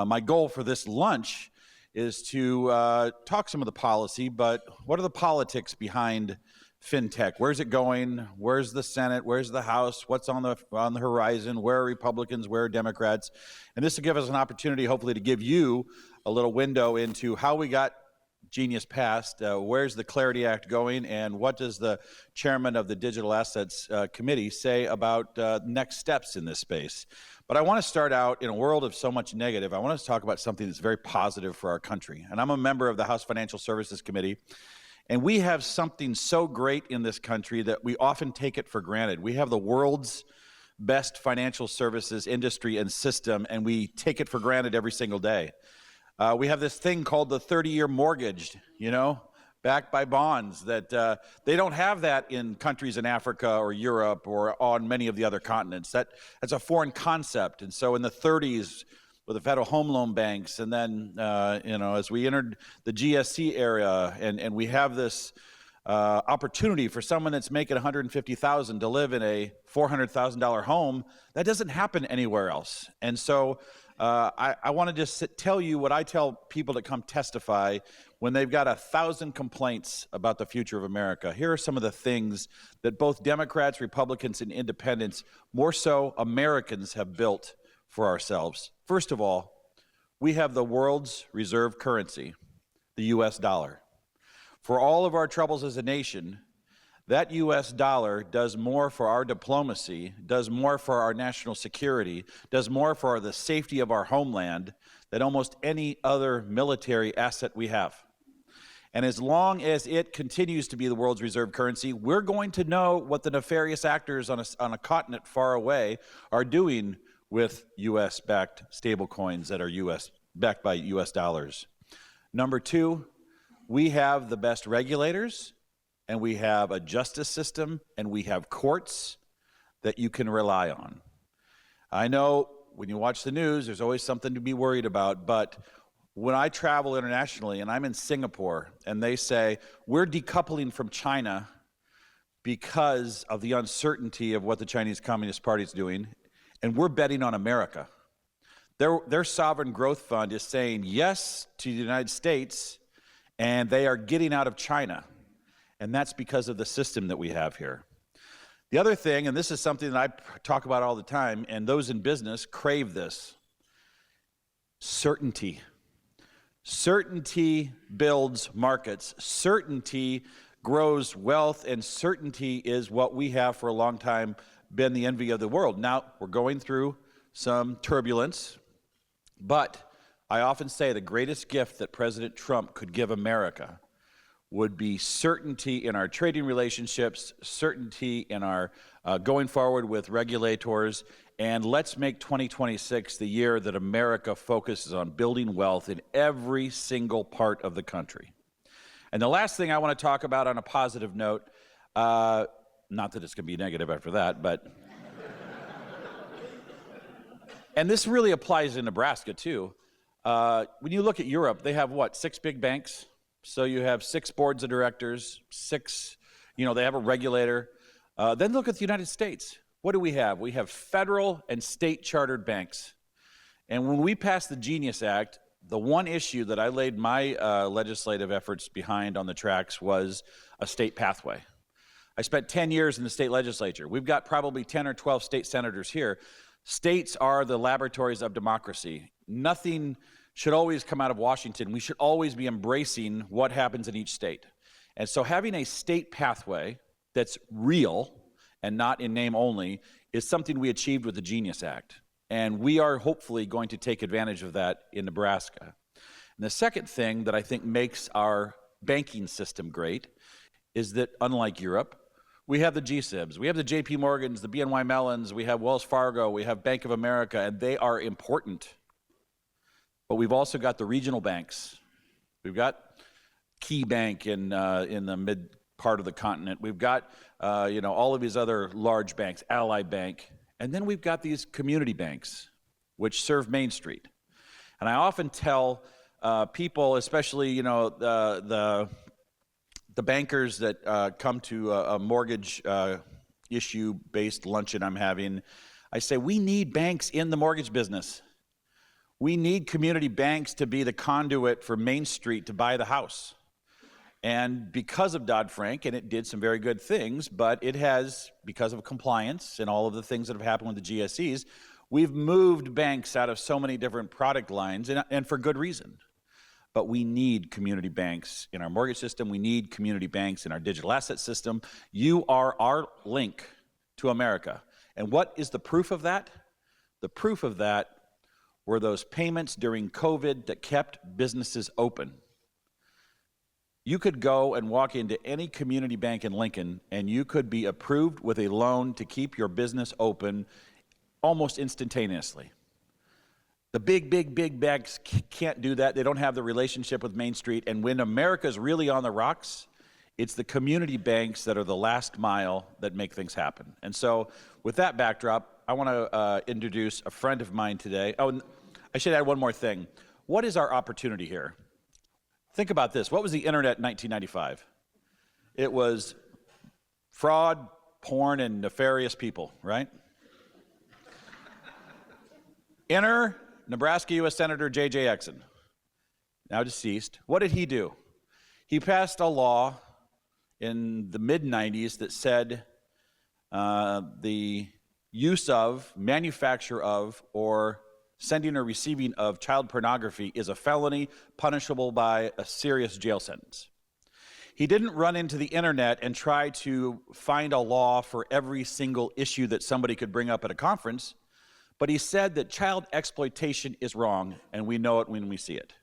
My goal for this lunch is to talk some of the policy, but what are the politics behind fintech? Where's it going? Where's the Senate? Where's the House? What's on the horizon? Where are Republicans? Where are Democrats? And this will give us an opportunity, hopefully, to give you a little window into how we got Genius passed, where's the Clarity Act going, and what does the chairman of the Digital Assets Committee say about next steps in this space. But I want to start out in a world of so much negative. I want to talk about something that's very positive for our country. And I'm a member of the House Financial Services Committee, and we have something so great in this country that we often take it for granted. We have the world's best financial services industry and system, and we take it for granted every single day. We have this thing called the 30-year mortgage, backed by bonds that they don't have that in countries in Africa or Europe or on many of the other continents. That's a foreign concept. And so in the 30s with the Federal Home Loan Banks, and then, as we entered the GSC era, and we have this opportunity for someone that's making $150,000 to live in a $400,000 home, that doesn't happen anywhere else. And so I want to just tell you what I tell people that come testify when they've got 1,000 complaints about the future of America. Here are some of the things that both Democrats, Republicans, and independents, more so Americans, have built for ourselves. First of all, we have the world's reserve currency, the U.S. dollar. For all of our troubles as a nation, that U.S. dollar does more for our diplomacy, does more for our national security, does more for the safety of our homeland than almost any other military asset we have. And as long as it continues to be the world's reserve currency, we're going to know what the nefarious actors on a continent far away are doing with U.S.-backed stablecoins that are backed by U.S. dollars. Number two, we have the best regulators, and we have a justice system, and we have courts that you can rely on. I know when you watch the news, there's always something to be worried about, but when I travel internationally, and I'm in Singapore, and they say, we're decoupling from China because of the uncertainty of what the Chinese Communist Party is doing, and we're betting on America. Their sovereign growth fund is saying yes to the United States, and they are getting out of China. And that's because of the system that we have here. The other thing, and this is something that I talk about all the time, and those in business crave this: certainty. Certainty builds markets. Certainty grows wealth, and certainty is what we have for a long time been the envy of the world. Now, we're going through some turbulence, but I often say the greatest gift that President Trump could give America would be certainty in our trading relationships, certainty in our going forward with regulators, and let's make 2026 the year that America focuses on building wealth in every single part of the country. And the last thing I want to talk about on a positive note, not that it's going to be negative after that, but and this really applies in Nebraska too. When you look at Europe, they have what, 6 big banks? So you have 6 boards of directors, 6, they have a regulator. Then look at the United States. What do we have? We have federal and state chartered banks. And when we passed the Genius Act, the one issue that I laid my legislative efforts behind on the tracks was a state pathway. I spent 10 years in the state legislature. We've got probably 10 or 12 state senators here. States are the laboratories of democracy. Nothing should always come out of Washington. We should always be embracing what happens in each state. And so having a state pathway that's real and not in name only is something we achieved with the Genius Act. And we are hopefully going to take advantage of that in Nebraska. And the second thing that I think makes our banking system great is that, unlike Europe, we have the GSIBs, we have the JP Morgans, the BNY Mellons, we have Wells Fargo, we have Bank of America, and they are important. But we've also got the regional banks. We've got Key Bank in the mid part of the continent. We've got all of these other large banks, Ally Bank, and then we've got these community banks, which serve Main Street. And I often tell people, especially the bankers that come to a mortgage issue-based luncheon I'm having, I say we need banks in the mortgage business. We need community banks to be the conduit for Main Street to buy the house. And because of Dodd-Frank, and it did some very good things, but it has, because of compliance and all of the things that have happened with the GSEs, we've moved banks out of so many different product lines, and for good reason. But we need community banks in our mortgage system. We need community banks in our digital asset system. You are our link to America. And what is the proof of that? The proof of that were those payments during COVID that kept businesses open. You could go and walk into any community bank in Lincoln, and you could be approved with a loan to keep your business open almost instantaneously. The big banks can't do that. They don't have the relationship with Main Street. And when America's really on the rocks, it's the community banks that are the last mile that make things happen. And so with that backdrop, I want to introduce a friend of mine today. Oh, I should add one more thing. What is our opportunity here? Think about this. What was the internet in 1995? It was fraud, porn, and nefarious people, right? Enter Nebraska U.S. Senator J.J. Exon, now deceased. What did he do? He passed a law in the mid-90s that said the use of, manufacture of, or sending or receiving of child pornography is a felony punishable by a serious jail sentence. He didn't run into the internet and try to find a law for every single issue that somebody could bring up at a conference, but he said that child exploitation is wrong, and we know it when we see it.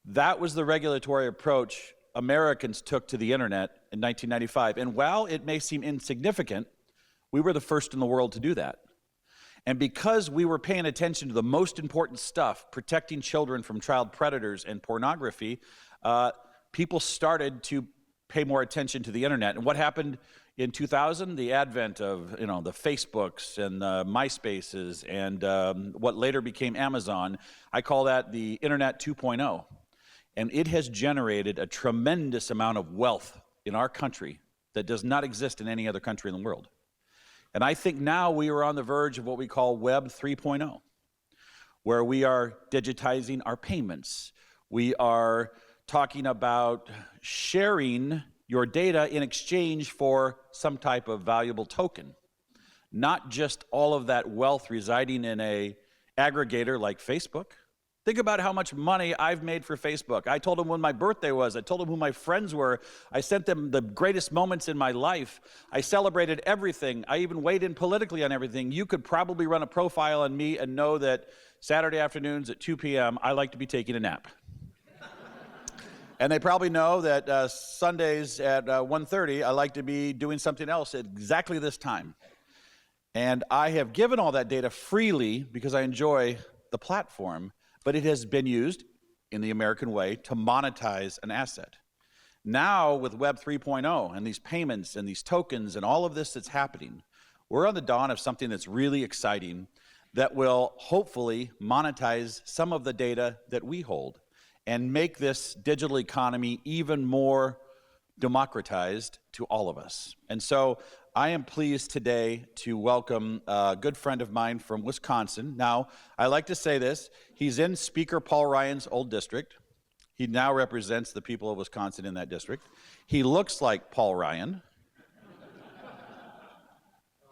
That was the regulatory approach Americans took to the internet in 1995, and while it may seem insignificant, we were the first in the world to do that. And because we were paying attention to the most important stuff, protecting children from child predators and pornography, people started to pay more attention to the internet. And what happened in 2000? The advent of the Facebooks and the MySpaces and what later became Amazon. I call that the Internet 2.0. And it has generated a tremendous amount of wealth in our country that does not exist in any other country in the world. And I think now we are on the verge of what we call Web 3.0, where we are digitizing our payments. We are talking about sharing your data in exchange for some type of valuable token, not just all of that wealth residing in an aggregator like Facebook. Think about how much money I've made for Facebook. I told them when my birthday was. I told them who my friends were. I sent them the greatest moments in my life. I celebrated everything. I even weighed in politically on everything. You could probably run a profile on me and know that Saturday afternoons at 2 p.m., I like to be taking a nap. And they probably know that Sundays at 1:30, I like to be doing something else at exactly this time. And I have given all that data freely because I enjoy the platform, but it has been used in the American way to monetize an asset. Now with Web 3.0 and these payments and these tokens and all of this that's happening, we're on the dawn of something that's really exciting that will hopefully monetize some of the data that we hold and make this digital economy even more democratized to all of us. And so I am pleased today to welcome a good friend of mine from Wisconsin. Now, I like to say this, he's in Speaker Paul Ryan's old district. He now represents the people of Wisconsin in that district. He looks like Paul Ryan.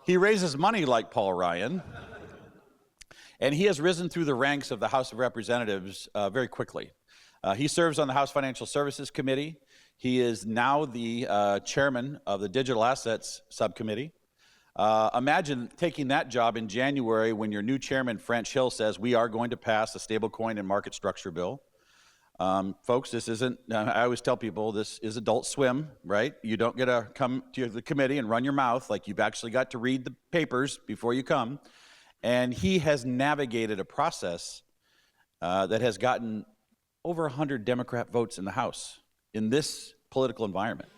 He raises money like Paul Ryan. And he has risen through the ranks of the House of Representatives very quickly. He serves on the House Financial Services Committee. He is now the chairman of the Digital Assets Subcommittee. Imagine taking that job in January when your new chairman, French Hill, says we are going to pass a stablecoin and market structure bill. Folks, this isn't, I always tell people, this is Adult Swim, right? You don't get to come to the committee and run your mouth like you've actually got to read the papers before you come. And he has navigated a process that has gotten over 100 Democrat votes in the House in this political environment.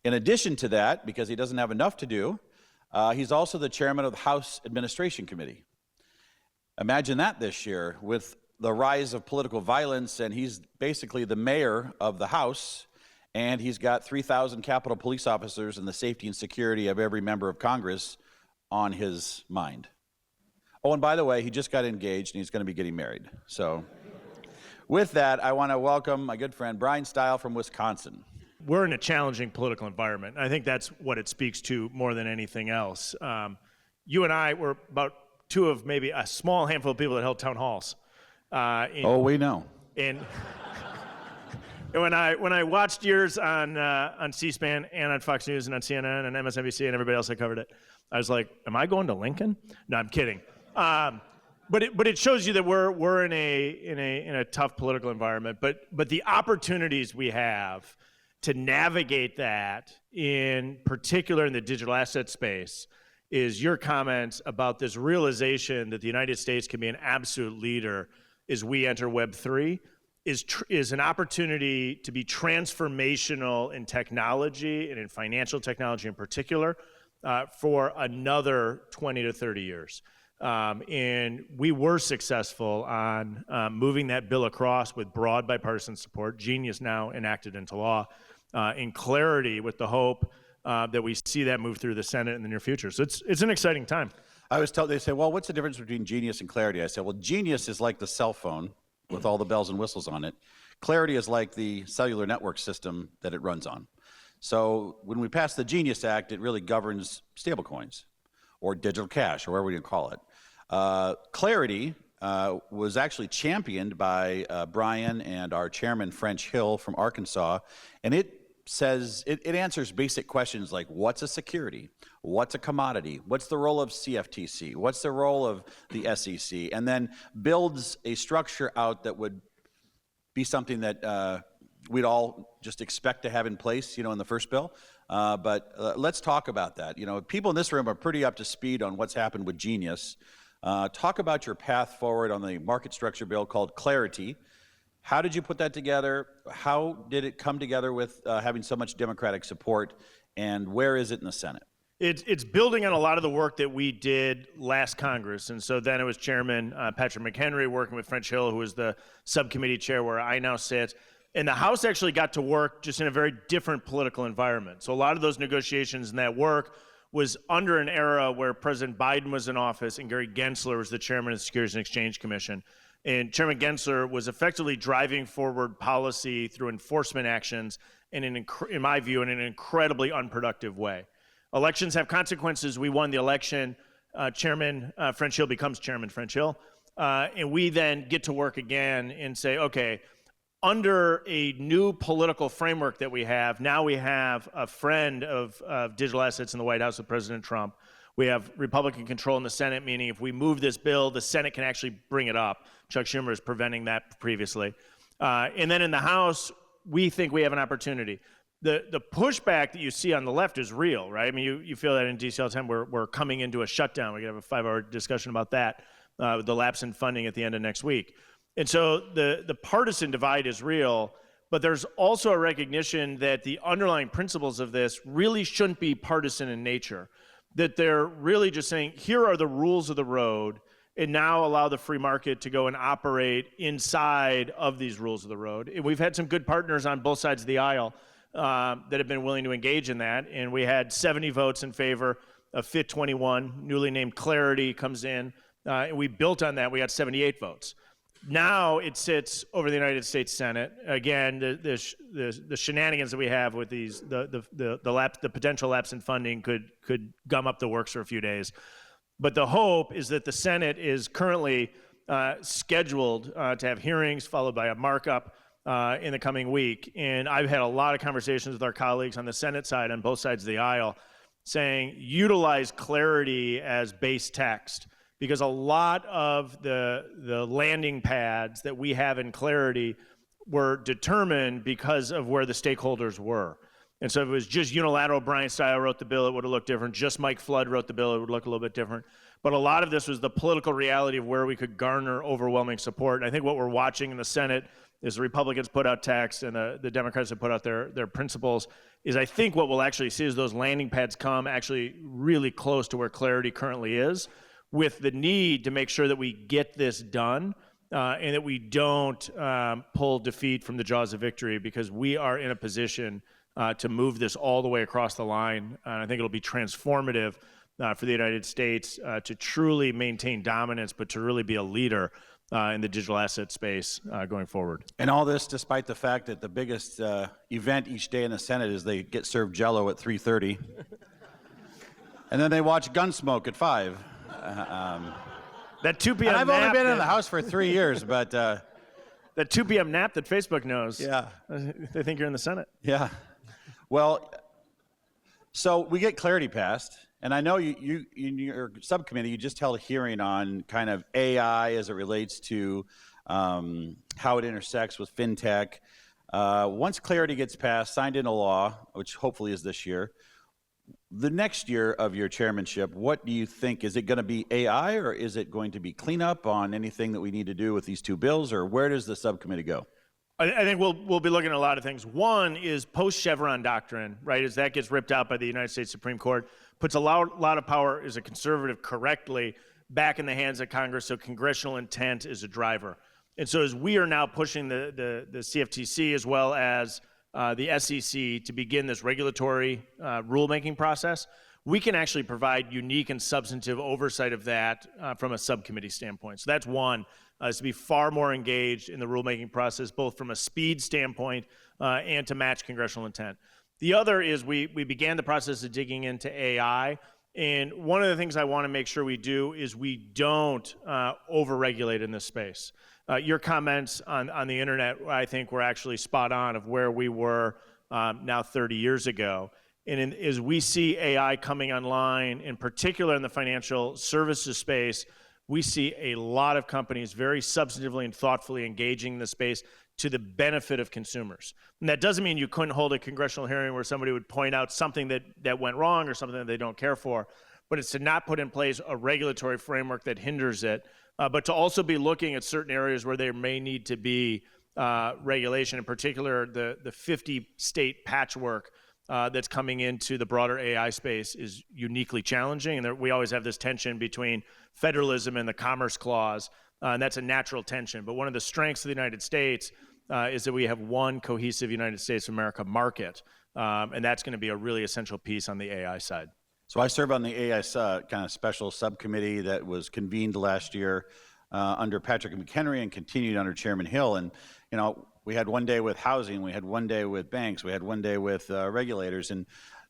In addition to that, because he doesn't have enough to do, he's also the chairman of the House Administration Committee. Imagine that this year with the rise of political violence, and he's basically the mayor of the House, and he's got 3,000 Capitol Police officers and the safety and security of every member of Congress on his mind. Oh, and by the way, he just got engaged and he's going to be getting married. So with that, I want to welcome my good friend Bryan Steil from Wisconsin. We're in a challenging political environment. I think that's what it speaks to more than anything else. You and I were about two of maybe a small handful of people that held town halls. We know. And when I watched yours on C-SPAN and on Fox News and on CNN and MSNBC and everybody else that covered it, I was like, am I going to Lincoln? No, I'm kidding. But it shows you that we're in a tough political environment. But the opportunities we have to navigate that, in particular in the digital asset space, is your comments about this realization that the United States can be an absolute leader as we enter Web3 is an opportunity to be transformational in technology and in financial technology in particular for another 20 to 30 years. And we were successful on moving that bill across with broad bipartisan support. Genius now enacted into law. In clarity, with the hope that we see that move through the Senate in the near future. So it's an exciting time. I was told, they say, well, what's the difference between Genius and Clarity? I said, well, Genius is like the cell phone with all the bells and whistles on it. Clarity is like the cellular network system that it runs on. So when we passed the Genius Act, it really governs stablecoins or digital cash or whatever you call it. Clarity was actually championed by Bryan and our chairman, French Hill from Arkansas, and it says, it answers basic questions like, what's a security? What's a commodity? What's the role of CFTC? What's the role of the SEC? And then builds a structure out that would be something that we'd all just expect to have in place, in the first bill. But let's talk about that. People in this room are pretty up to speed on what's happened with Genius. Talk about your path forward on the market structure bill called Clarity. How did you put that together? How did it come together with having so much Democratic support? And where is it in the Senate? It's building on a lot of the work that we did last Congress. And so then it was Chairman Patrick McHenry working with French Hill, who is the subcommittee chair where I now sit. And the House actually got to work just in a very different political environment. So a lot of those negotiations and that work was under an era where President Biden was in office and Gary Gensler was the chairman of the Securities and Exchange Commission. And Chairman Gensler was effectively driving forward policy through enforcement actions in my view, in an incredibly unproductive way. Elections have consequences. We won the election. Chairman French Hill becomes Chairman French Hill. And we then get to work again and say, okay, under a new political framework that we have, now we have a friend of digital assets in the White House with President Trump. We have Republican control in the Senate, meaning if we move this bill, the Senate can actually bring it up. Chuck Schumer is preventing that previously. And then in the House, we think we have an opportunity. The pushback that you see on the left is real, right? I mean, you feel that in DC all the time. We're coming into a shutdown. We're going to have a 5-hour discussion about that, with the lapse in funding at the end of next week. And so the partisan divide is real, but there's also a recognition that the underlying principles of this really shouldn't be partisan in nature, that they're really just saying, here are the rules of the road, and now allow the free market to go and operate inside of these rules of the road. And we've had some good partners on both sides of the aisle that have been willing to engage in that, and we had 70 votes in favor of FIT 21, newly named Clarity comes in, and we built on that. We got 78 votes. Now it sits over the United States Senate. Again, the shenanigans that we have with these, the potential lapse in funding could gum up the works for a few days. But the hope is that the Senate is currently scheduled to have hearings followed by a markup in the coming week. And I've had a lot of conversations with our colleagues on the Senate side, on both sides of the aisle, saying utilize Clarity as base text. Because a lot of the landing pads that we have in Clarity were determined because of where the stakeholders were. And so if it was just unilateral, Bryan Steil wrote the bill, it would have looked different. Just Mike Flood wrote the bill, it would look a little bit different. But a lot of this was the political reality of where we could garner overwhelming support. And I think what we're watching in the Senate is the Republicans put out text and the Democrats have put out their principles, is I think what we'll actually see is those landing pads come actually really close to where Clarity currently is, with the need to make sure that we get this done and that we don't pull defeat from the jaws of victory, because we are in a position to move this all the way across the line. And I think it'll be transformative for the United States to truly maintain dominance, but to really be a leader in the digital asset space going forward. And all this despite the fact that the biggest event each day in the Senate is they get served Jell-O at 3:30, and then they watch Gunsmoke at 5. That 2 p.m. And I've only nap been in that- the House for 3 years, but that 2 p.m. nap that Facebook knows. yeah. They think you're in the Senate. Yeah. Well, so we get clarity passed, and I know you in your subcommittee, you just held a hearing on kind of AI as it relates to how it intersects with fintech. Once clarity gets passed, signed into law, which hopefully is this year, the next year of your chairmanship, what do you think? Is it going to be AI, or is it going to be cleanup on anything that we need to do with these two bills, or where does the subcommittee go? I think we'll be looking at a lot of things. One is post-Chevron doctrine, right? As that gets ripped out by the United States Supreme Court, puts a lot of power as a conservative correctly back in the hands of Congress, so congressional intent is a driver. And so as we are now pushing the CFTC as well as the SEC to begin this regulatory rulemaking process, we can actually provide unique and substantive oversight of that from a subcommittee standpoint. So that's one, is to be far more engaged in the rulemaking process, both from a speed standpoint and to match congressional intent. The other is we began the process of digging into AI, and one of the things I want to make sure we do is we don't over-regulate in this space. Your comments on the internet, I think, were actually spot on of where we were now 30 years ago. And as we see AI coming online, in particular in the financial services space, we see a lot of companies very substantively and thoughtfully engaging in the space to the benefit of consumers. And that doesn't mean you couldn't hold a congressional hearing where somebody would point out something that went wrong or something that they don't care for, but it's to not put in place a regulatory framework that hinders it, but to also be looking at certain areas where there may need to be regulation, in particular the 50-state patchwork that's coming into the broader AI space is uniquely challenging, and we always have this tension between federalism and the Commerce Clause, and that's a natural tension. But one of the strengths of the United States is that we have one cohesive United States of America market, and that's going to be a really essential piece on the AI side. So I serve on the AI kind of special subcommittee that was convened last year under Patrick McHenry and continued under Chairman Hill. And, you know, we had one day with housing, we had one day with banks, we had one day with regulators. And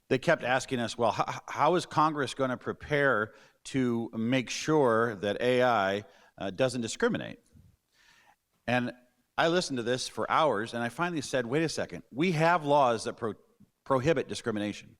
they kept asking us, well, how is Congress going to prepare to make sure that AI doesn't discriminate? And I listened to this for hours, and I finally said, wait a second. We have laws that prohibit discrimination.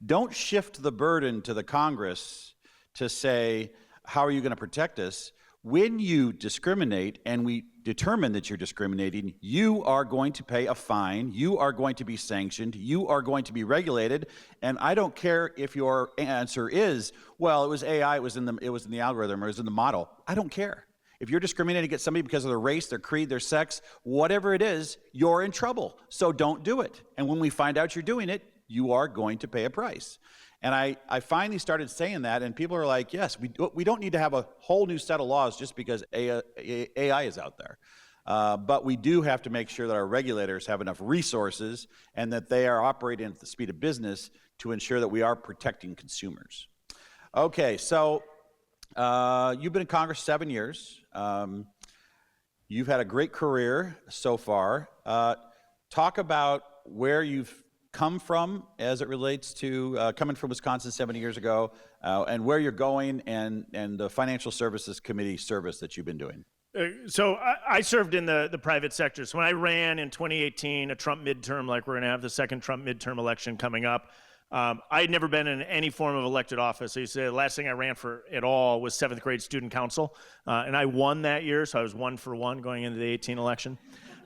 Don't shift the burden to the Congress to say, how are you going to protect us? When you discriminate and we determine that you're discriminating, you are going to pay a fine, you are going to be sanctioned, you are going to be regulated, and I don't care if your answer is, well, it was AI, it was in the algorithm, or it was in the model. I don't care. If you're discriminating against somebody because of their race, their creed, their sex, whatever it is, you're in trouble. So don't do it. And when we find out you're doing it, you are going to pay a price. And I finally started saying that, and people are like, yes, we don't need to have a whole new set of laws just because AI is out there. But we do have to make sure that our regulators have enough resources and that they are operating at the speed of business to ensure that we are protecting consumers. Okay, so you've been in Congress 7 years. You've had a great career so far. Talk about where you've come from as it relates to coming from Wisconsin 70 years ago, and where you're going, and the Financial Services Committee service that you've been doing. So I served in the private sector. So when I ran in 2018, a Trump midterm, like we're going to have the second Trump midterm election coming up, I had never been in any form of elected office. So you say the last thing I ran for at all was 7th grade student council, and I won that year, so I was 1 for 1 going into the 18 election,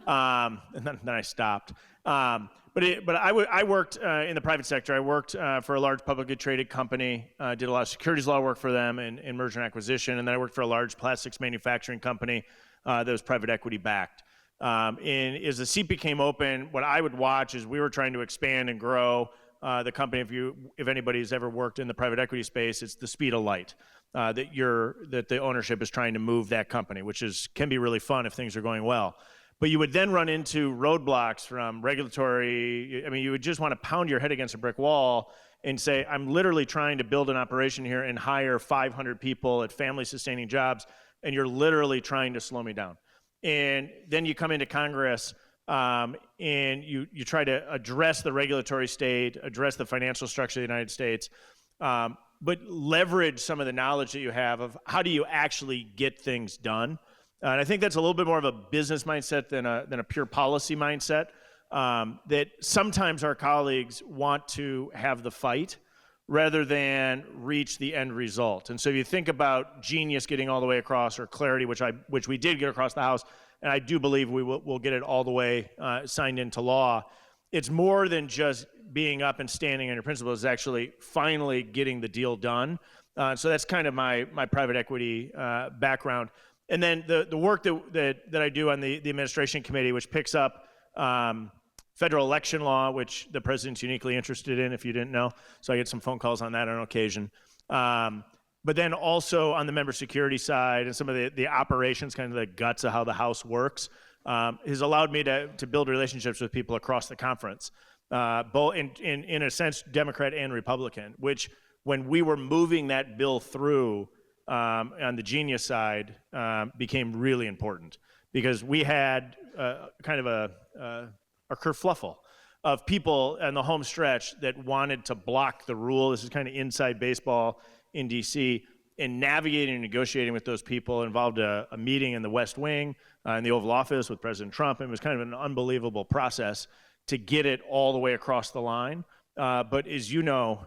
and then I stopped. But I worked in the private sector. I worked for a large publicly traded company, did a lot of securities law work for them in merger and acquisition, and then I worked for a large plastics manufacturing company that was private equity backed. And as the seat became open, what I would watch is we were trying to expand and grow the company. If anybody's ever worked in the private equity space, it's the speed of light that the ownership is trying to move that company, which can be really fun if things are going well. But you would then run into roadblocks from regulatory. I mean, you would just want to pound your head against a brick wall and say, I'm literally trying to build an operation here and hire 500 people at family-sustaining jobs, and you're literally trying to slow me down. And then you come into Congress, and you try to address the regulatory state, address the financial structure of the United States, but leverage some of the knowledge that you have of how do you actually get things done. And I think that's a little bit more of a business mindset than a pure policy mindset, that sometimes our colleagues want to have the fight rather than reach the end result. And so if you think about genius getting all the way across, or clarity, which we did get across the House, and I do believe we'll get it all the way signed into law, it's more than just being up and standing on your principles. It's actually finally getting the deal done. So that's kind of my private equity background. And then the work that I do on the administration committee, which picks up federal election law, which the president's uniquely interested in, if you didn't know. So I get some phone calls on that on occasion. But then also on the member security side and some of the operations, kind of the guts of how the House works, has allowed me to build relationships with people across the conference, both in a sense, Democrat and Republican, which when we were moving that bill through on the genius side became really important, because we had kind of a kerfluffle of people on the home stretch that wanted to block the rule. This is kind of inside baseball in DC, and navigating and negotiating with those people involved a meeting in the West Wing, in the Oval Office with President Trump, and it was kind of an unbelievable process to get it all the way across the line. But as you know,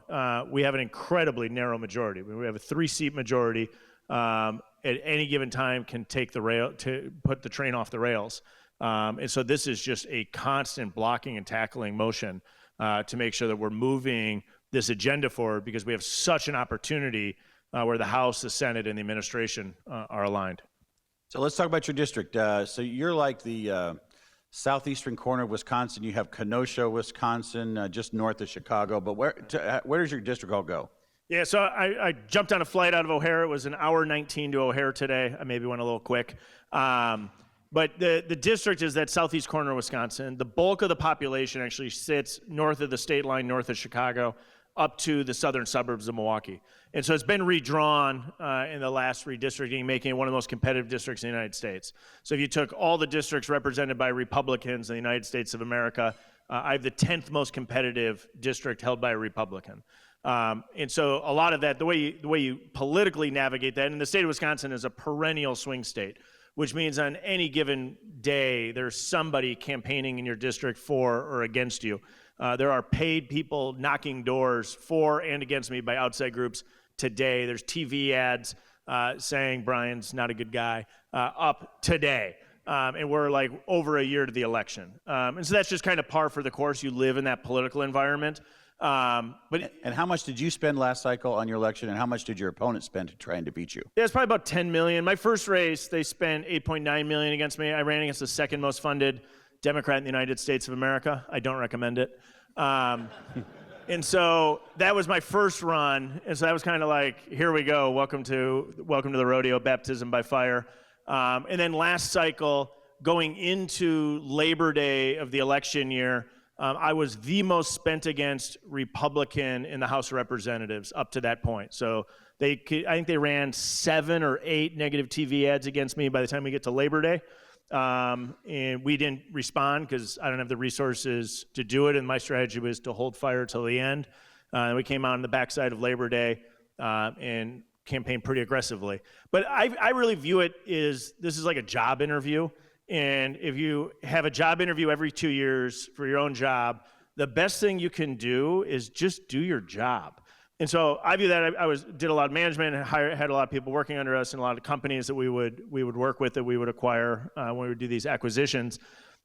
we have an incredibly narrow majority. We have a 3-seat majority. At any given time can take to put the train off the rails. And so this is just a constant blocking and tackling motion to make sure that we're moving this agenda forward, because we have such an opportunity where the House, the Senate, and the administration are aligned. So let's talk about your district. So you're like the southeastern corner of Wisconsin. You have Kenosha, Wisconsin, just north of Chicago. But where does your district all go? Yeah, so I jumped on a flight out of O'Hare. It was an hour 19 to O'Hare today. I maybe went a little quick. But the district is that southeast corner of Wisconsin. The bulk of the population actually sits north of the state line, north of Chicago, up to the southern suburbs of Milwaukee. And so it's been redrawn in the last redistricting, making it one of the most competitive districts in the United States. So if you took all the districts represented by Republicans in the United States of America, I have the 10th most competitive district held by a Republican. And so a lot of that, the way you politically navigate that, and the state of Wisconsin is a perennial swing state, which means on any given day, there's somebody campaigning in your district for or against you. There are paid people knocking doors for and against me by outside groups today. There's TV ads saying Bryan's not a good guy up today. And we're like over a year to the election. And so that's just kind of par for the course. You live in that political environment. And how much did you spend last cycle on your election, and how much did your opponent spend trying to beat you? Yeah, it's probably about $10 million. My first race, they spent $8.9 million against me. I ran against the second most funded Democrat in the United States of America. I don't recommend it. And so that was my first run. And so that was kind of like, here we go. Welcome to the rodeo, baptism by fire. And then last cycle, going into Labor Day of the election year, I was the most spent against Republican in the House of Representatives up to that point. So I think they ran 7 or 8 negative TV ads against me by the time we get to Labor Day. And we didn't respond because I don't have the resources to do it. And my strategy was to hold fire till the end. And we came out on the backside of Labor Day and campaigned pretty aggressively. But I really view it as this is like a job interview. And if you have a job interview every 2 years for your own job, the best thing you can do is just do your job. And so I view that I did a lot of management and had a lot of people working under us and a lot of companies that we would work with, that we would acquire when we would do these acquisitions.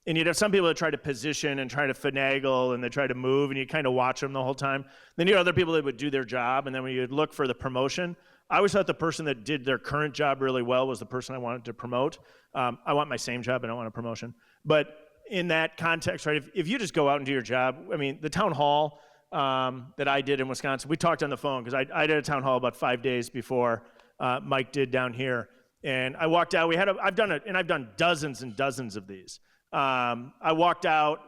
And you'd have some people that try to position and try to finagle and they try to move, and you kind of watch them the whole time. Then you have other people that would do their job, and then when you'd look for the promotion, I always thought the person that did their current job really well was the person I wanted to promote. I want my same job, I don't want a promotion. But in that context, right, if you just go out and do your job, I mean, the town hall that I did in Wisconsin, we talked on the phone because I did a town hall about 5 days before Mike did down here. And I walked out, I've done dozens and dozens of these. I walked out,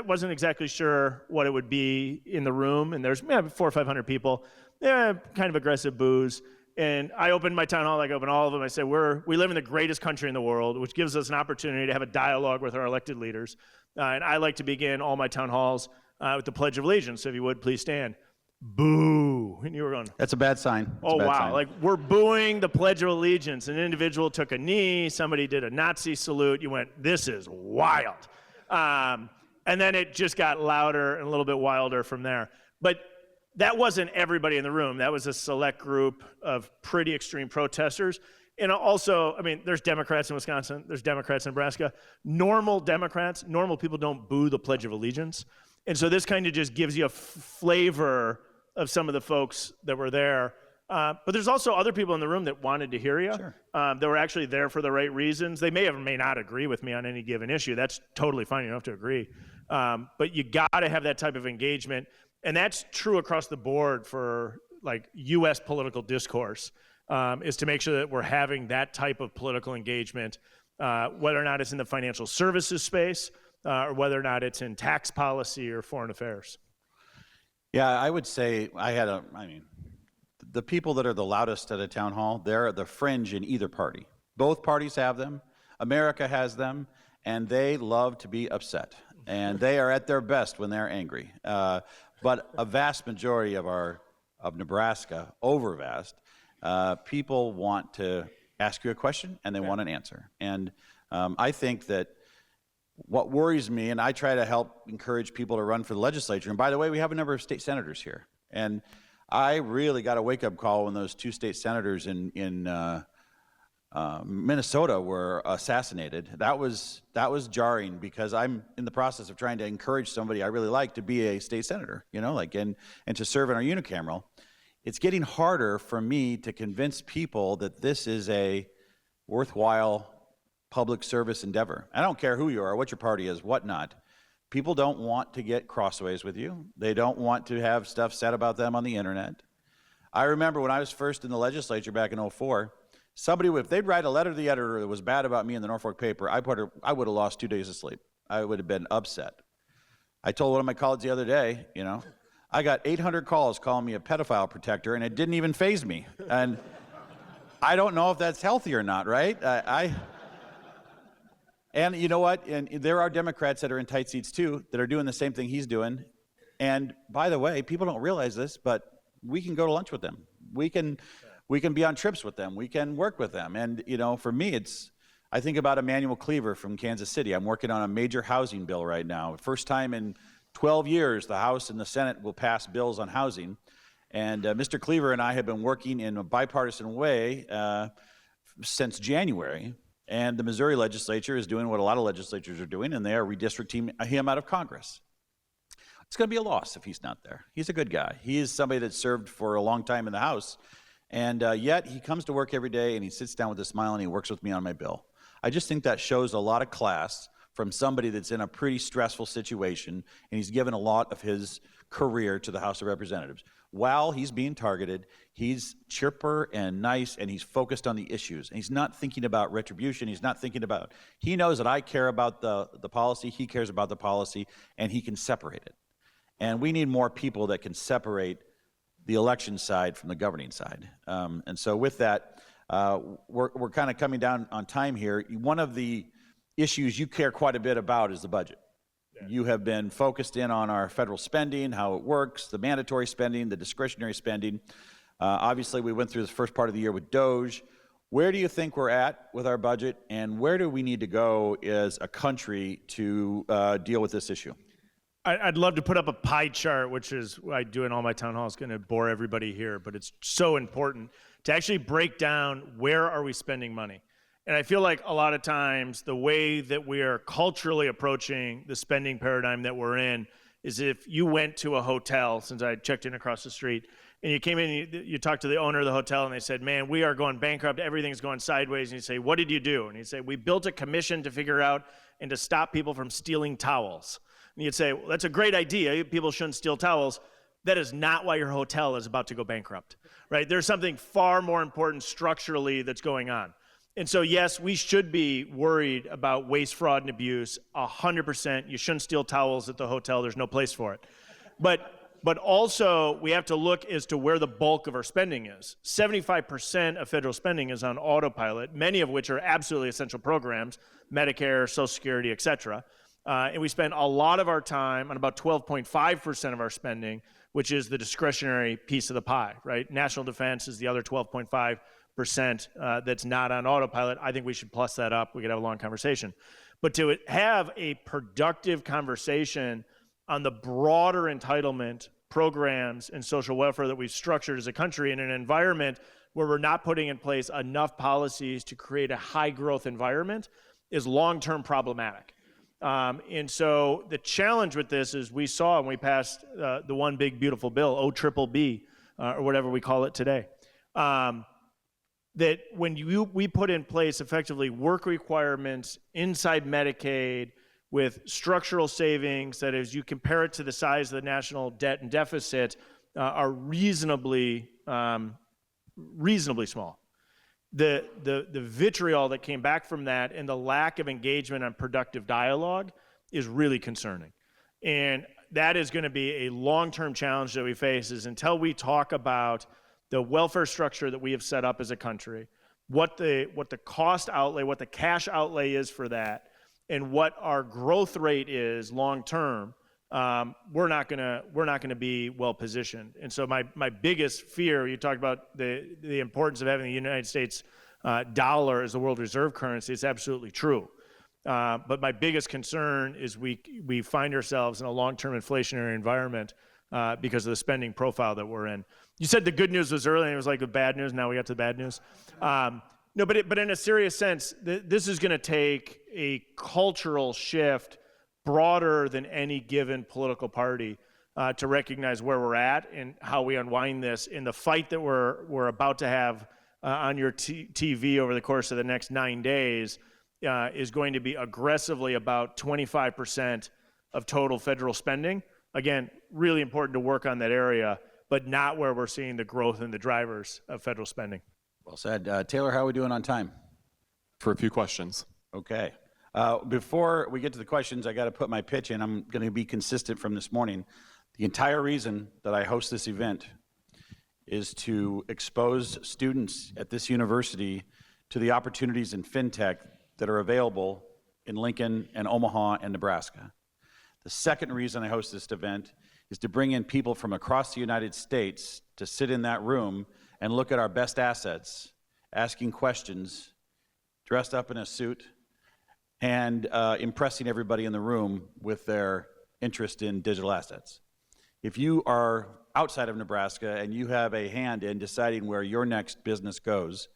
wasn't exactly sure what it would be in the room, and there's 400 or 500 people. Kind of aggressive boos. And I opened my town hall like I open all of them. I said, we live in the greatest country in the world, which gives us an opportunity to have a dialogue with our elected leaders. And I like to begin all my town halls with the Pledge of Allegiance. So if you would, please stand. Boo. And you were going, That's a bad sign. That's oh, a bad wow. sign. Like, we're booing the Pledge of Allegiance. An individual took a knee. Somebody did a Nazi salute. You went, this is wild. And then it just got louder and a little bit wilder from there. But that wasn't everybody in the room. That was a select group of pretty extreme protesters. And also, I mean, there's Democrats in Wisconsin. There's Democrats in Nebraska. Normal Democrats, normal people don't boo the Pledge of Allegiance. And so this kind of just gives you a flavor of some of the folks that were there. But there's also other people in the room that wanted to hear you, Sure. that were actually there for the right reasons. They may or may not agree with me on any given issue. That's totally fine. You don't have to agree. But you got to have that type of engagement. And that's true across the board for like U.S. political discourse, is to make sure that we're having that type of political engagement, whether or not it's in the financial services space, or whether or not it's in tax policy or foreign affairs. Yeah, I would say the people that are the loudest at a town hall, they're the fringe in either party. Both parties have them. America has them, and they love to be upset. And they are at their best when they're angry. But a vast majority of Nebraska, people want to ask you a question and they want an answer. And I think that what worries me, and I try to help encourage people to run for the legislature. And by the way, we have a number of state senators here. And I really got a wake-up call when those 2 state senators in Minnesota were assassinated. That was jarring, because I'm in the process of trying to encourage somebody I really like to be a state senator, and to serve in our unicameral. It's getting harder for me to convince people that this is a worthwhile public service endeavor. I don't care who you are, what your party is, whatnot. People don't want to get crossways with you. They don't want to have stuff said about them on the internet. I remember when I was first in the legislature back in '04, somebody, if they'd write a letter to the editor that was bad about me in the Norfolk paper, I would have lost 2 days of sleep. I would have been upset. I told one of my colleagues the other day, I got 800 calls calling me a pedophile protector, and it didn't even faze me. And I don't know if that's healthy or not, right? And you know what? And there are Democrats that are in tight seats too that are doing the same thing he's doing. And by the way, people don't realize this, but we can go to lunch with them. We can be on trips with them. We can work with them. And for me, I think about Emmanuel Cleaver from Kansas City. I'm working on a major housing bill right now. First time in 12 years, the House and the Senate will pass bills on housing. And Mr. Cleaver and I have been working in a bipartisan way since January. And the Missouri legislature is doing what a lot of legislatures are doing, and they are redistricting him out of Congress. It's going to be a loss if he's not there. He's a good guy. He is somebody that served for a long time in the House, and yet he comes to work every day, and he sits down with a smile, and he works with me on my bill. I just think that shows a lot of class from somebody that's in a pretty stressful situation, and he's given a lot of his career to the House of Representatives. While he's being targeted, he's chipper and nice, and he's focused on the issues. And he's not thinking about retribution. He knows that I care about the policy, he cares about the policy, and he can separate it. And we need more people that can separate the election side from the governing side. And so with that, we're kind of coming down on time here. One of the issues you care quite a bit about is the budget. You have been focused in on our federal spending, how it works, the mandatory spending, the discretionary spending. Obviously, we went through the first part of the year with DOGE. Where do you think we're at with our budget, and where do we need to go as a country to deal with this issue? I'd love to put up a pie chart, which is what I do in all my town halls. Going to bore everybody here, but it's so important to actually break down where are we spending money. And I feel like a lot of times the way that we are culturally approaching the spending paradigm that we're in is if you went to a hotel, since I checked in across the street, and you came in and you talked to the owner of the hotel, and they said, man, we are going bankrupt, everything's going sideways. And you say, what did you do? And he'd say, we built a commission to figure out and to stop people from stealing towels. And you'd say, well, that's a great idea. People shouldn't steal towels. That is not why your hotel is about to go bankrupt, right? There's something far more important structurally that's going on. And so, yes, we should be worried about waste, fraud, and abuse, 100%. You shouldn't steal towels at the hotel. There's no place for it. But also, we have to look as to where the bulk of our spending is. 75% of federal spending is on autopilot, many of which are absolutely essential programs, Medicare, Social Security, et cetera. And we spend a lot of our time on about 12.5% of our spending, which is the discretionary piece of the pie, right? National defense is the other 12.5%. That's not on autopilot. I think we should plus that up. We could have a long conversation. But to have a productive conversation on the broader entitlement programs and social welfare that we've structured as a country in an environment where we're not putting in place enough policies to create a high growth environment is long-term problematic. And so the challenge with this is we saw when we passed the one big beautiful bill, OBBB, or whatever we call it today, that when we put in place effectively work requirements inside Medicaid with structural savings that, as you compare it to the size of the national debt and deficit, are reasonably small. The vitriol that came back from that and the lack of engagement on productive dialogue is really concerning. And that is going to be a long-term challenge that we face, is until we talk about the welfare structure that we have set up as a country, what the cost outlay, what the cash outlay is for that, and what our growth rate is long-term, we're not gonna be well positioned. And so my biggest fear, you talked about the importance of having the United States dollar as the world reserve currency. It's absolutely true. But my biggest concern is we find ourselves in a long-term inflationary environment because of the spending profile that we're in. You said the good news was early and it was like the bad news. Now we got to the bad news. No, but in a serious sense, this is going to take a cultural shift broader than any given political party to recognize where we're at and how we unwind this. In the fight that we're about to have on your TV over the course of the next 9 days is going to be aggressively about 25% of total federal spending. Again, really important to work on that area, but not where we're seeing the growth and the drivers of federal spending. Well said. Taylor, how are we doing on time? For a few questions. Okay. Before we get to the questions, I got to put my pitch in. I'm going to be consistent from this morning. The entire reason that I host this event is to expose students at this university to the opportunities in fintech that are available in Lincoln and Omaha and Nebraska. The second reason I host this event is to bring in people from across the United States to sit in that room and look at our best assets, asking questions, dressed up in a suit, and impressing everybody in the room with their interest in digital assets. If you are outside of Nebraska and you have a hand in deciding where your next business goes,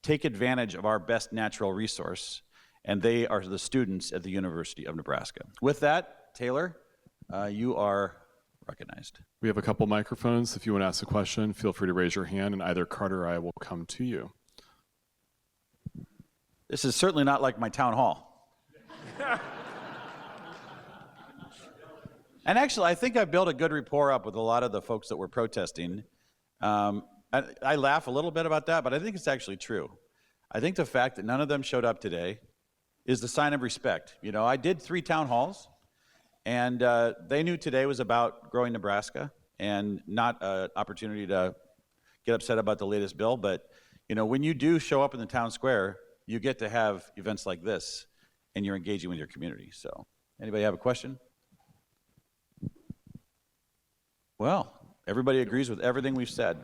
take advantage of our best natural resource, and they are the students at the University of Nebraska. With that, Taylor, you are recognized. We have a couple microphones. If you want to ask a question, feel free to raise your hand, and either Carter or I will come to you. This is certainly not like my town hall. And actually, I think I built a good rapport up with a lot of the folks that were protesting. I laugh a little bit about that, but I think it's actually true. I think the fact that none of them showed up today is the sign of respect. You know, I did 3 town halls, and they knew today was about growing Nebraska and not an opportunity to get upset about the latest bill. But, you know, when you do show up in the town square, you get to have events like this, and you're engaging with your community. So, anybody have a question? Well, everybody agrees with everything we've said.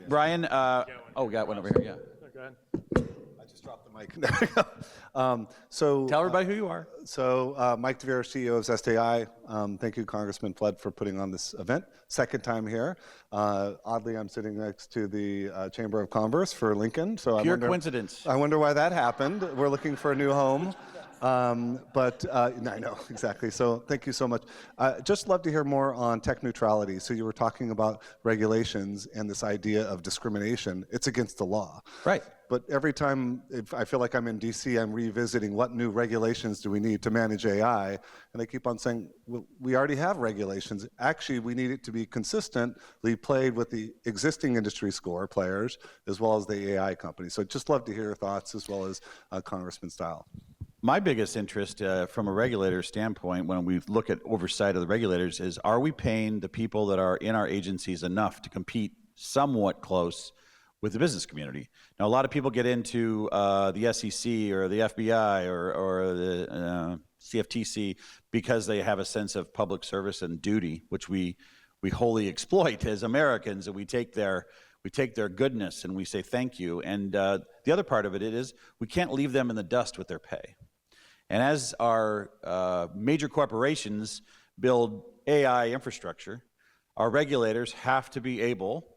Bryan, we got one over here, yeah. Go ahead. I just dropped the mic. There we go. Tell everybody who you are. So Mike DeVere, CEO of STI. Thank you, Congressman Flood, for putting on this event. Second time here. Oddly, I'm sitting next to the Chamber of Commerce for Lincoln. So Pure coincidence. I wonder why that happened. We're looking for a new home. I know, exactly. So thank you so much. Just love to hear more on tech neutrality. So you were talking about regulations and this idea of discrimination. It's against the law. Right. But every time if I feel like I'm in DC, I'm revisiting what new regulations do we need to manage AI. And they keep on saying, well, we already have regulations. Actually, we need it to be consistently played with the existing industry score players as well as the AI companies. So just love to hear your thoughts as well as Congressman Steil. My biggest interest from a regulator standpoint when we look at oversight of the regulators is, are we paying the people that are in our agencies enough to compete somewhat close with the business community? Now, a lot of people get into the SEC or the FBI or the CFTC because they have a sense of public service and duty, which we wholly exploit as Americans, and we take their goodness and we say thank you. And the other part of it is we can't leave them in the dust with their pay. And as our major corporations build AI infrastructure, our regulators have to be able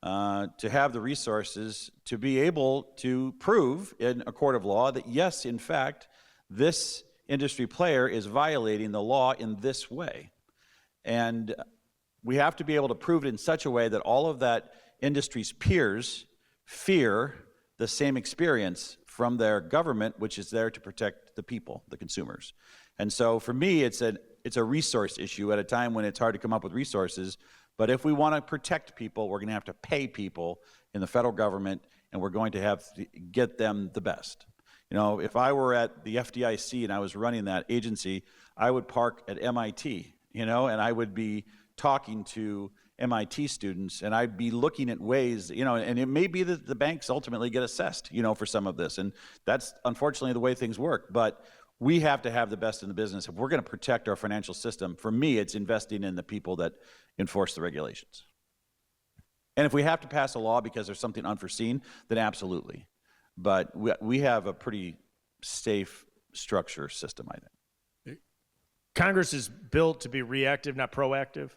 to have the resources to be able to prove in a court of law that, yes, in fact, this industry player is violating the law in this way. And we have to be able to prove it in such a way that all of that industry's peers fear the same experience from their government, which is there to protect the people, the consumers. And so for me, it's a resource issue at a time when it's hard to come up with resources. But if we want to protect people, we're going to have to pay people in the federal government, and we're going to have to get them the best. You know, if I were at the FDIC and I was running that agency, I would park at MIT, and I would be talking to MIT students, and I'd be looking at ways, and it may be that the banks ultimately get assessed, for some of this. And that's unfortunately the way things work. But we have to have the best in the business. If we're going to protect our financial system, for me, it's investing in the people that enforce the regulations. And if we have to pass a law because there's something unforeseen, then absolutely. But we have a pretty safe structure system, I think. Congress is built to be reactive, not proactive.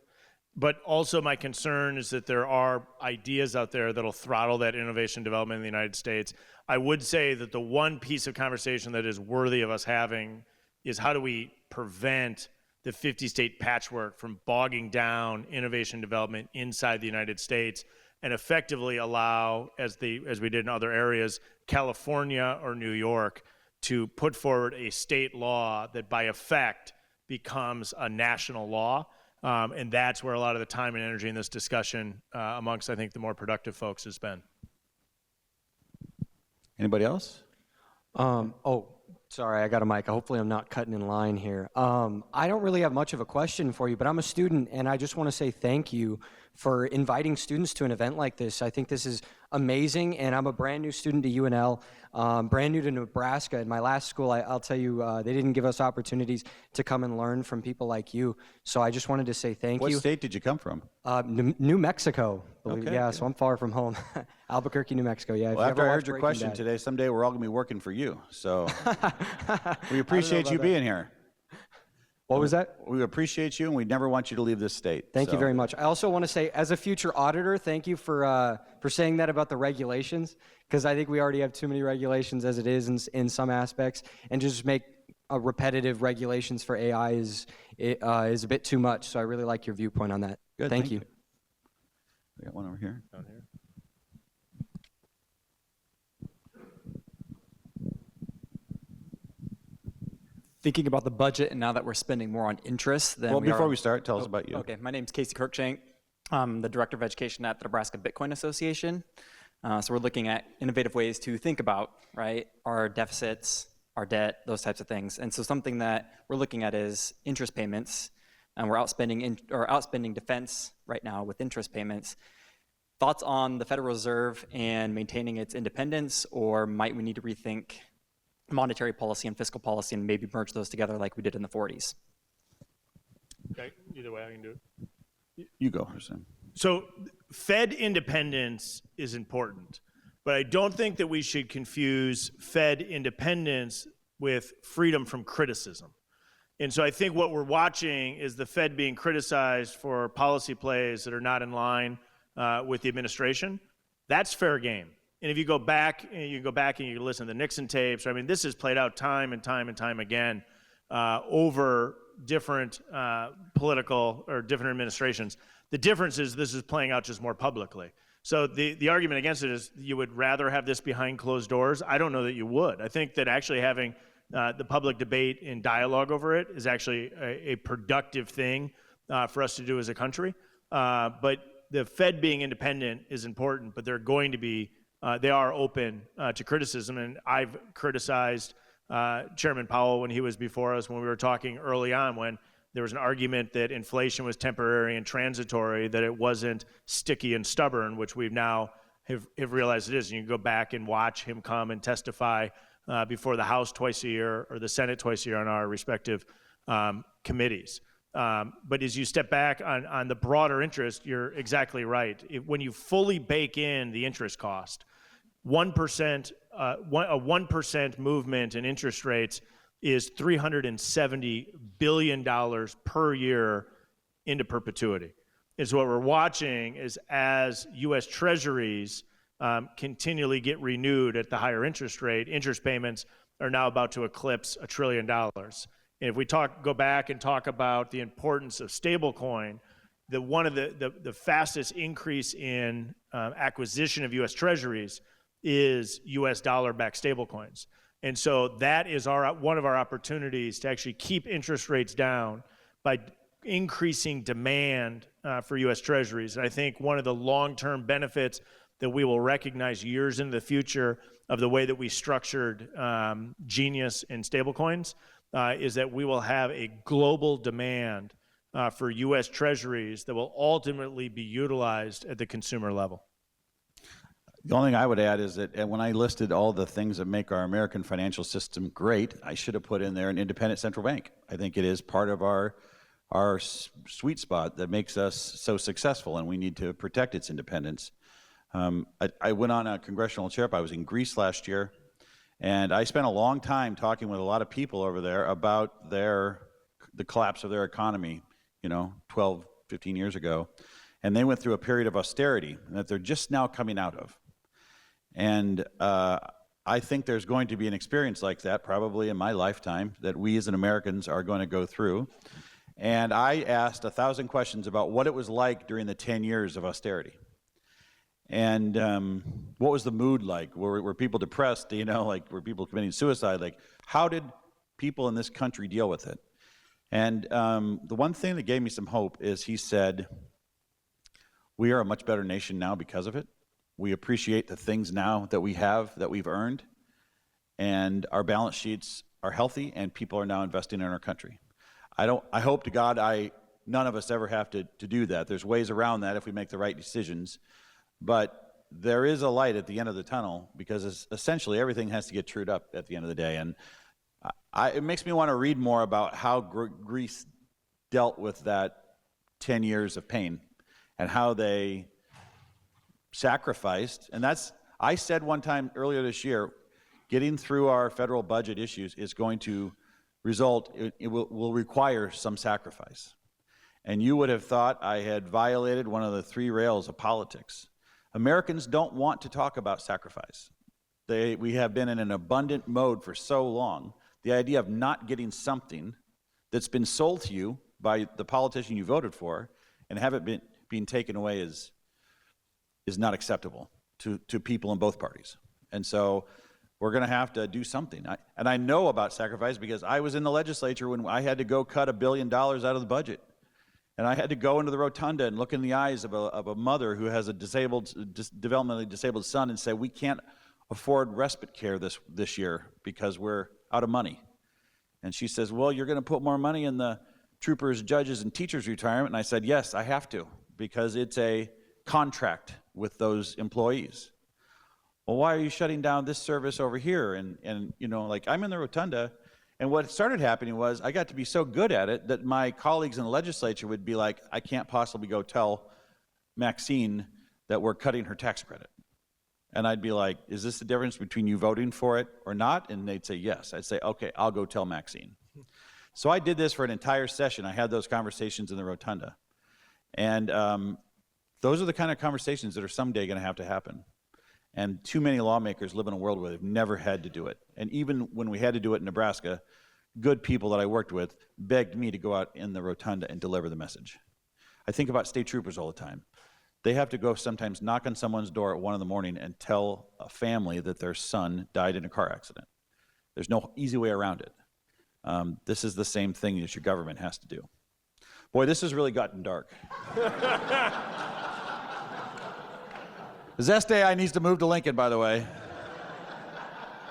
But also my concern is that there are ideas out there that'll throttle that innovation development in the United States. I would say that the one piece of conversation that is worthy of us having is how do we prevent the 50-state patchwork from bogging down innovation development inside the United States and effectively allow, as we did in other areas, California or New York to put forward a state law that by effect becomes a national law. And that's where a lot of the time and energy in this discussion amongst, I think, the more productive folks has been. Anybody else? Sorry, I got a mic. Hopefully I'm not cutting in line here. I don't really have much of a question for you, but I'm a student, and I just want to say thank you for inviting students to an event like this. I think this is amazing, and I'm a brand new student to UNL, brand new to Nebraska. In my last school, I'll tell you, they didn't give us opportunities to come and learn from people like you. So I just wanted to say thank you. What state did you come from? New Mexico. Okay, yeah, so I'm far from home. Albuquerque, New Mexico. Yeah. Well, after I heard your question today, someday we're all going to be working for you. So we appreciate you being here. What was that? We appreciate you, and we never want you to leave this state. Thank you very much. I also want to say, as a future auditor, thank you for saying that about the regulations, because I think we already have too many regulations as it is in some aspects, and just make repetitive regulations for AI is a bit too much. So I really like your viewpoint on that. Good, thank you. We got one over here. Down here. Thinking about the budget, and now that we're spending more on interest than before we start, tell us about you. Okay, my name's Casey Kirkshank. I'm the Director of Education at the Nebraska Bitcoin Association. So we're looking at innovative ways to think about, our deficits, our debt, those types of things. And so something that we're looking at is interest payments, and we're outspending defense right now with interest payments. Thoughts on the Federal Reserve and maintaining its independence, or might we need to rethink monetary policy and fiscal policy and maybe merge those together like we did in the 40s? Okay, either way I can do it. You go, Hussein. So Fed independence is important, but I don't think that we should confuse Fed independence with freedom from criticism. And so I think what we're watching is the Fed being criticized for policy plays that are not in line with the administration. That's fair game. And if you go back and you listen to the Nixon tapes, I mean, this has played out time and time and time again over different political or different administrations. The difference is this is playing out just more publicly. So the argument against it is you would rather have this behind closed doors. I don't know that you would. I think that actually having the public debate and dialogue over it is actually a productive thing for us to do as a country. But the Fed being independent is important, but they're going to be they are open to criticism, and I've criticized Chairman Powell when he was before us, when we were talking early on, when there was an argument that inflation was temporary and transitory, that it wasn't sticky and stubborn, which we've now have realized it is. And you can go back and watch him come and testify before the House twice a year or the Senate twice a year on our respective committees. But as you step back on the broader interest, you're exactly right. When you fully bake in the interest cost, 1%, a 1% movement in interest rates is $370 billion per year into perpetuity. And so what we're watching is as U.S. Treasuries continually get renewed at the higher interest rate, interest payments are now about to eclipse $1 trillion. And if we go back and talk about the importance of stablecoin, one of the fastest increase in acquisition of U.S. Treasuries is U.S. dollar-backed stablecoins. And so that is one of our opportunities to actually keep interest rates down by increasing demand for U.S. Treasuries. And I think one of the long-term benefits that we will recognize years into the future of the way that we structured Genius and stablecoins is that we will have a global demand for U.S. Treasuries that will ultimately be utilized at the consumer level. The only thing I would add is that when I listed all the things that make our American financial system great, I should have put in there an independent central bank. I think it is part of our sweet spot that makes us so successful, and we need to protect its independence. I went on a congressional trip. I was in Greece last year, and I spent a long time talking with a lot of people over there about the collapse of their economy, 12, 15 years ago. And they went through a period of austerity that they're just now coming out of. And I think there's going to be an experience like that, probably in my lifetime, that we as Americans are going to go through. And I asked 1,000 questions about what it was like during the 10 years of austerity. And what was the mood like? Were people depressed, were people committing suicide? How did people in this country deal with it? And the one thing that gave me some hope is he said, we are a much better nation now because of it. We appreciate the things now that we have, that we've earned, and our balance sheets are healthy, and people are now investing in our country. I hope to God none of us ever have to do that. There's ways around that if we make the right decisions, but there is a light at the end of the tunnel, because essentially everything has to get trued up at the end of the day. And it makes me want to read more about how Greece dealt with that 10 years of pain and how they sacrificed. And I said one time earlier this year, getting through our federal budget issues is going to result, it will require some sacrifice. And you would have thought I had violated one of the 3 rails of politics. Americans don't want to talk about sacrifice. We have been in an abundant mode for so long. The idea of not getting something that's been sold to you by the politician you voted for and have it being taken away is not acceptable to people in both parties. And so we're going to have to do something. And I know about sacrifice because I was in the legislature when I had to go cut $1 billion out of the budget. And I had to go into the rotunda and look in the eyes of a mother who has a developmentally disabled son and say, we can't afford respite care this year because we're out of money. And she says, well, you're going to put more money in the troopers, judges, and teachers' retirement. And I said, yes, I have to, because it's a contract with those employees. Well, why are you shutting down this service over here? And I'm in the rotunda, and what started happening was I got to be so good at it that my colleagues in the legislature would be like, I can't possibly go tell Maxine that we're cutting her tax credit. And I'd be like, is this the difference between you voting for it or not? And they'd say, yes. I'd say, okay, I'll go tell Maxine. So I did this for an entire session. I had those conversations in the rotunda. And those are the kind of conversations that are someday going to have to happen. And too many lawmakers live in a world where they've never had to do it. And even when we had to do it in Nebraska, good people that I worked with begged me to go out in the rotunda and deliver the message. I think about state troopers all the time. They have to go sometimes knock on someone's door at 1 a.m. and tell a family that their son died in a car accident. There's no easy way around it. This is the same thing that your government has to do. Boy, this has really gotten dark. Zest AI needs to move to Lincoln, by the way.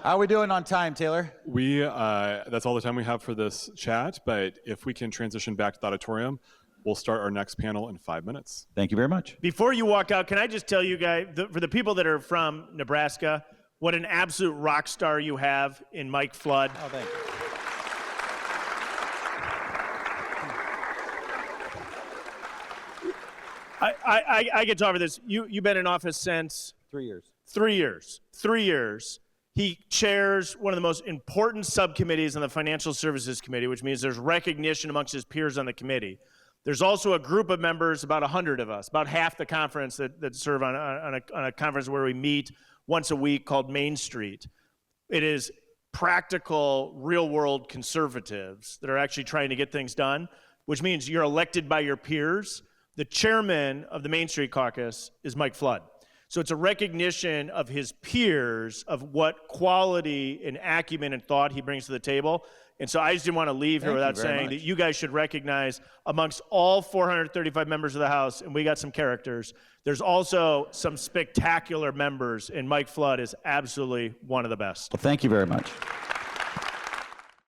How are we doing on time, Taylor? That's all the time we have for this chat, but if we can transition back to the auditorium, we'll start our next panel in 5 minutes. Thank you very much. Before you walk out, can I just tell you guys, for the people that are from Nebraska, what an absolute rock star you have in Mike Flood. Oh, thank you. I get to offer this. You've been in office since? 3 years. 3 years. 3 years. He chairs one of the most important subcommittees on the Financial Services Committee, which means there's recognition amongst his peers on the committee. There's also a group of members, about 100 of us, about half the conference that serve on a conference where we meet once a week called Main Street. It is practical, real-world conservatives that are actually trying to get things done, which means you're elected by your peers. The chairman of the Main Street Caucus is Mike Flood. So it's a recognition of his peers of what quality and acumen and thought he brings to the table. And so I just didn't want to leave here without saying that you guys should recognize amongst all 435 members of the House, and we got some characters, there's also some spectacular members, and Mike Flood is absolutely one of the best. Well, thank you very much.